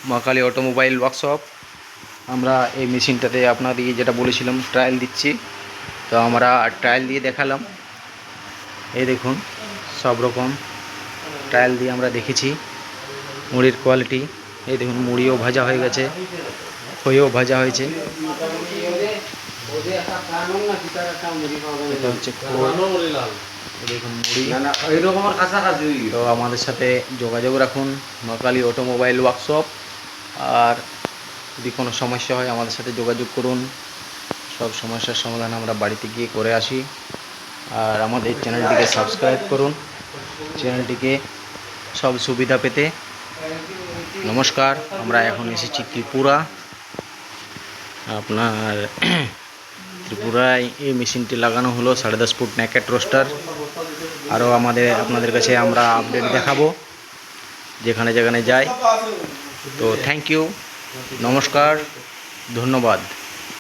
মা Kali automobile workshop. আমরা এই মেশিনটাতে আপনাদেরকে যেটা বলেছিলাম ট্রায়াল দিচ্ছি, তো আমরা ট্রায়াল দিয়ে দেখালাম। এই দেখুন সব রকম ট্রায়াল দিয়ে আমরা দেখেছি মুড়ির কোয়ালিটি। এই দেখুন মুড়িও ভাজা হয়ে গেছে, খইও ভাজা হয়েছে। এটা হচ্ছে দেখুন মুড়ি। তো আমাদের সাথে যোগাযোগ রাখুন মা কালী অটোমোবাইল ওয়ার্কশপ। আর যদি কোনো সমস্যা হয় আমাদের সাথে যোগাযোগ করুন, সব সমস্যার সমাধান আমরা বাড়িতে গিয়ে করে আসি। আর আমাদের চ্যানেলটিকে সাবস্ক্রাইব করুন, চ্যানেলটিকে সব সুবিধা পেতে। নমস্কার, আমরা এখন এসেছি ত্রিপুরা। আপনার ত্রিপুরায় এই মেশিনটি লাগানো হলো 10.5 ফুট নেকেট রোস্টার। আরও আপনাদের কাছে আমরা আপডেট দেখাবো যেখানে যেখানে যাই। তো থ্যাংক ইউ, নমস্কার, ধন্যবাদ।